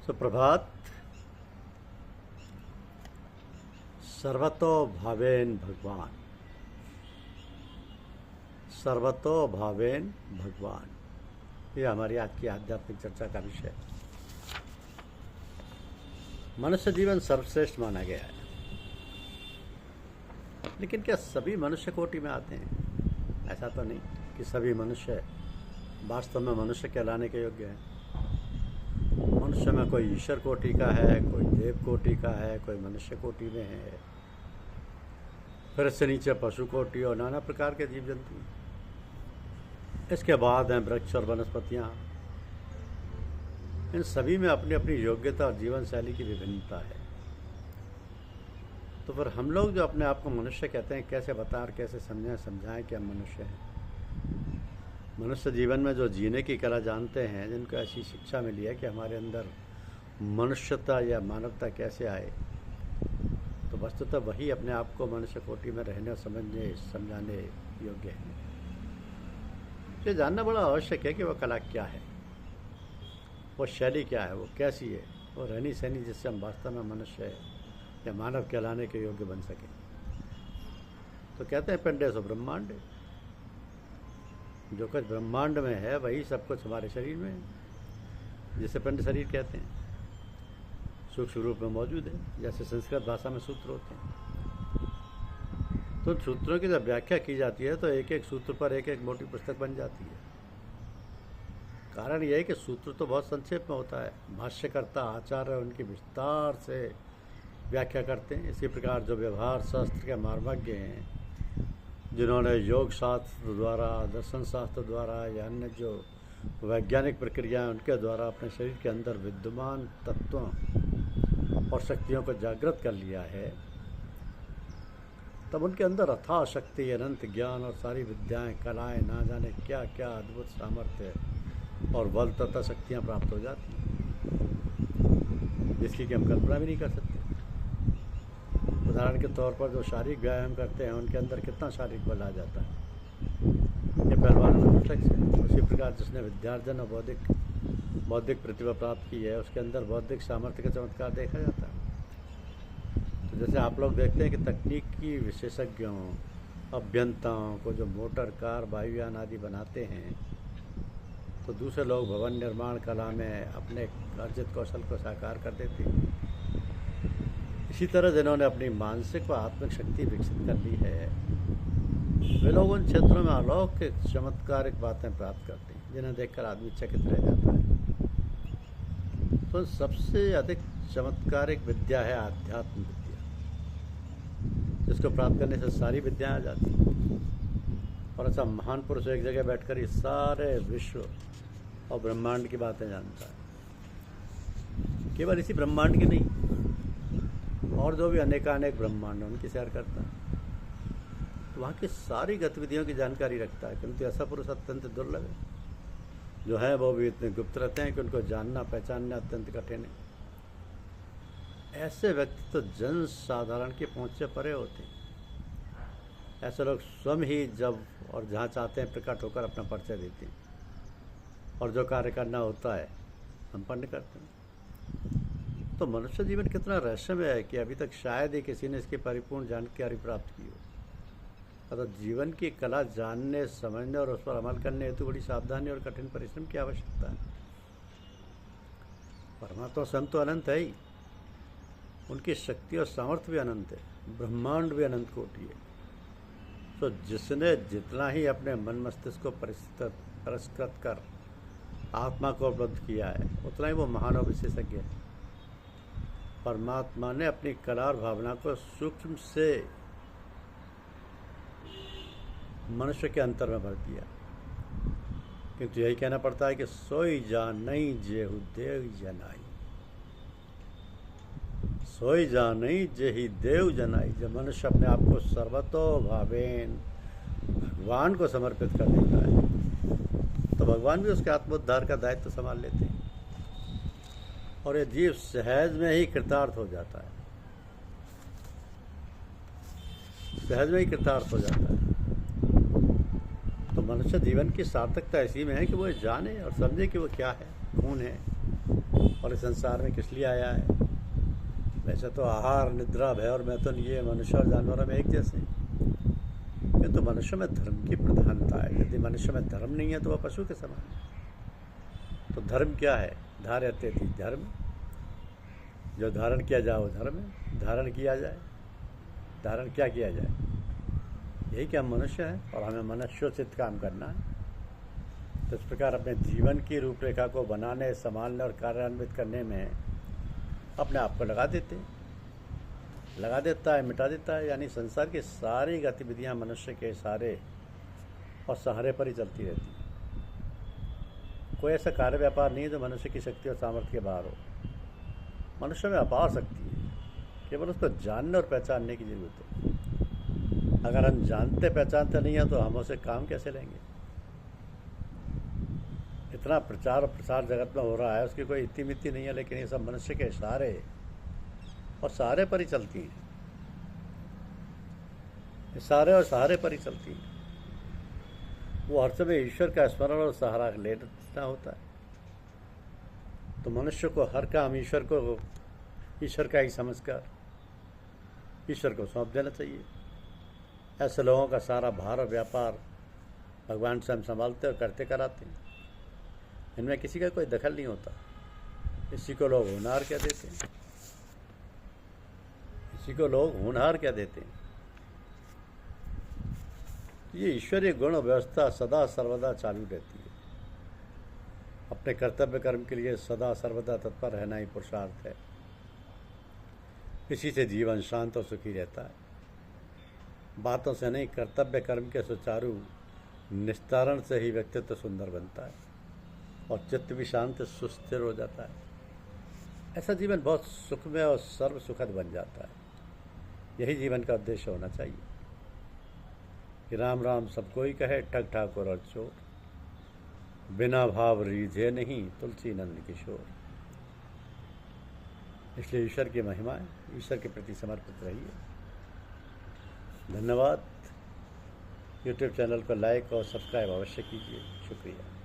सुप्रभात। सर्वतो भावेन भगवान, सर्वतो भावेन भगवान, ये हमारी आज की आध्यात्मिक चर्चा का विषय है। मनुष्य जीवन सर्वश्रेष्ठ माना गया है, लेकिन क्या सभी मनुष्य कोटि में आते हैं? ऐसा तो नहीं कि सभी मनुष्य वास्तव में मनुष्य कहलाने के योग्य हैं। मनुष्य में कोई ईश्वर कोटि का है, कोई देव कोटि का है, कोई मनुष्य कोटि में है, फिर इससे नीचे पशु कोटि और नाना प्रकार के जीव जंतु। इसके बाद हैं वृक्ष और वनस्पतियाँ। इन सभी में अपनी अपनी योग्यता और जीवन शैली की विभिन्नता है। तो फिर हम लोग जो अपने आप को मनुष्य कहते हैं, कैसे बताएं और कैसे समझाएं कि हम मनुष्य हैं। मनुष्य जीवन में जो जीने की कला जानते हैं, जिनको ऐसी शिक्षा मिली है कि हमारे अंदर मनुष्यता या मानवता कैसे आए, तो वस्तुतः वही अपने आप को मनुष्य कोटि में रहने और समझाने योग्य है। ये जानना बड़ा आवश्यक है कि वह कला क्या है, वो शैली क्या है, वो कैसी है, वो रहनी सहनी जिससे हम वास्तव में मनुष्य या मानव कहलाने के योग्य बन सकें। तो कहते हैं पिंडे सो ब्रह्मांड, जो कुछ ब्रह्मांड में है वही सब कुछ हमारे शरीर में है, जिसे पिंड शरीर कहते हैं। सूक्ष्म रूप में मौजूद है, जैसे संस्कृत भाषा में सूत्र होते हैं। तो सूत्रों की जब व्याख्या की जाती है तो एक एक सूत्र पर एक एक मोटी पुस्तक बन जाती है। कारण यह है कि सूत्र तो बहुत संक्षेप में होता है, भाष्यकर्ता आचार्य उनकी विस्तार से व्याख्या करते हैं। इसी प्रकार जो व्यवहार शास्त्र के मार्मज्ञ हैं, जिन्होंने योग शास्त्र द्वारा, दर्शन शास्त्र द्वारा या अन्य जो वैज्ञानिक प्रक्रियाएं उनके द्वारा अपने शरीर के अंदर विद्यमान तत्वों और शक्तियों को जागृत कर लिया है, तब उनके अंदर अथाह शक्ति, अनंत ज्ञान और सारी विद्याएं, कलाएं, ना जाने क्या क्या अद्भुत सामर्थ्य और बल तथा शक्तियाँ प्राप्त हो जाती हैं, जिसकी कि हम कल्पना भी नहीं कर सकते। उदाहरण के तौर पर जो शारीरिक व्यायाम करते हैं, उनके अंदर कितना शारीरिक बल आ जाता है, ये पहलवानों में प्रत्यक्ष है। उसी प्रकार जिसने विद्यार्जन और बौद्धिक प्रतिभा प्राप्त की है, उसके अंदर बौद्धिक सामर्थ्य का चमत्कार देखा जाता है। तो जैसे आप लोग देखते हैं कि तकनीकी विशेषज्ञों, अभियंताओं को जो मोटर, कार, वायुयान आदि बनाते हैं, तो दूसरे लोग भवन निर्माण कला में अपने अर्जित कौशल को साकार कर देते हैं। इसी तरह जिन्होंने अपनी मानसिक व आत्मिक शक्ति विकसित कर ली है, वे लोग उन क्षेत्रों में अलौकिक चमत्कारिक बातें प्राप्त करते हैं, जिन्हें देखकर आदमी चकित रह जाता है। तो सबसे अधिक चमत्कारिक विद्या है आध्यात्म विद्या, जिसको प्राप्त करने से सारी विद्याएं आ जाती हैं। और ऐसा महान पुरुष एक जगह बैठकर इस सारे विश्व और ब्रह्मांड की बातें जानता है। केवल इसी ब्रह्मांड की नहीं, और जो भी अनेकानेक ब्रह्मांड उनकी सैर करता है, तो वहाँ की सारी गतिविधियों की जानकारी रखता है। किंतु ऐसा पुरुष अत्यंत दुर्लभ है। जो है वो भी इतने गुप्त रहते हैं कि उनको जानना पहचानना अत्यंत कठिन है। ऐसे व्यक्ति तो जन साधारण की पहुँच से परे होते हैं। ऐसे लोग स्वयं ही जब और जहाँ चाहते हैं प्रकट होकर अपना परिचय देते हैं, और जो कार्य करना होता है संपन्न करते हैं। तो मनुष्य जीवन कितना रहस्यमय है कि अभी तक शायद ही किसी ने इसकी परिपूर्ण जानकारी प्राप्त की हो। अतः जीवन की कला जानने, समझने और उस पर अमल करने हेतु बड़ी सावधानी और कठिन परिश्रम की आवश्यकता है। परमात्मा स्वयं तो अनंत है ही, उनकी शक्ति और सामर्थ्य भी अनंत है, ब्रह्मांड भी अनंत कोटि है। तो जिसने जितना ही अपने मन मस्तिष्क को परिष्कृत कर आत्मा को उपलब्ध किया है, उतना ही वो महान और विशेषज्ञ है। परमात्मा ने अपनी कला और भावना को सूक्ष्म से मनुष्य के अंतर में भर दिया। किंतु यही कहना पड़ता है कि सोई जानई जेहु देव जनाई, सोई जानई जेहि देव जनाई। जब मनुष्य अपने आप को सर्वतो भावेन भगवान को समर्पित कर देता है, तो भगवान भी उसके आत्मोद्धार का दायित्व संभाल लेते हैं, और ये जीव सहज में ही कृतार्थ हो जाता है, सहज में ही कृतार्थ हो जाता है। तो मनुष्य जीवन की सार्थकता इसी में है कि वो जाने और समझे कि वो क्या है, कौन है, और इस संसार में किस लिए आया है। वैसे तो आहार, निद्रा, भय और मैथुन ये मनुष्य और जानवरों में एक जैसे, किंतु मनुष्य में धर्म की प्रधानता है। यदि मनुष्य में धर्म नहीं है तो वह पशु के समान है। तो धर्म क्या है? धार्यते थी धर्म, जो धारण किया जाए वो धर्म है। धारण किया जाए, धारण क्या किया जाए? यही कि हम मनुष्य हैं और हमें मनुष्योचित काम करना है। तो इस प्रकार अपने जीवन की रूपरेखा को बनाने, संभालने और कार्यान्वित करने में अपने आप को लगा देता है, मिटा देता है। यानी संसार की सारी गतिविधियां मनुष्य के सहारे और सहारे पर ही चलती रहती हैं। कोई ऐसा कार्य व्यापार नहीं है जो मनुष्य की शक्ति और सामर्थ्य के बाहर हो। मनुष्य में अपार शक्ति है, केवल उसको जानने और पहचानने की जरूरत है। अगर हम जानते पहचानते नहीं हैं तो हम उसे काम कैसे लेंगे? इतना प्रचार और प्रसार जगत में हो रहा है, उसकी कोई इतनी मित्ती नहीं है, लेकिन ये सब मनुष्य के इशारे और सहारे पर ही चलती हैं। इशारे और सहारे पर ही चलती हैं। वो हर समय ईश्वर का स्मरण और सहारा लेना होता है। तो मनुष्य को हर काम ईश्वर का ही समझकर ईश्वर को सौंप देना चाहिए। ऐसे लोगों का सारा भार और व्यापार भगवान स्वयं संभालते और करते कराते हैं। इनमें किसी का कोई दखल नहीं होता। इसी को लोग होनहार क्या देते हैं। ये ईश्वरीय गुण व्यवस्था सदा सर्वदा चालू रहती है। अपने कर्तव्य कर्म के लिए सदा सर्वदा तत्पर रहना ही पुरुषार्थ है। इसी से जीवन शांत और सुखी रहता है। बातों से नहीं, कर्तव्य कर्म के सुचारू निस्तारण से ही व्यक्तित्व सुंदर बनता है और चित्त भी शांत सुस्थिर हो जाता है। ऐसा जीवन बहुत सुखमय और सर्व सुखद बन जाता है। यही जीवन का उद्देश्य होना चाहिए कि राम राम सब कोई कहे, ठग ठाकुर और चोर, बिना भाव रीझे नहीं तुलसी नंद किशोर। इसलिए ईश्वर की महिमा है, ईश्वर के प्रति समर्पित रहिए। धन्यवाद। यूट्यूब चैनल को लाइक और सब्सक्राइब अवश्य कीजिए। शुक्रिया।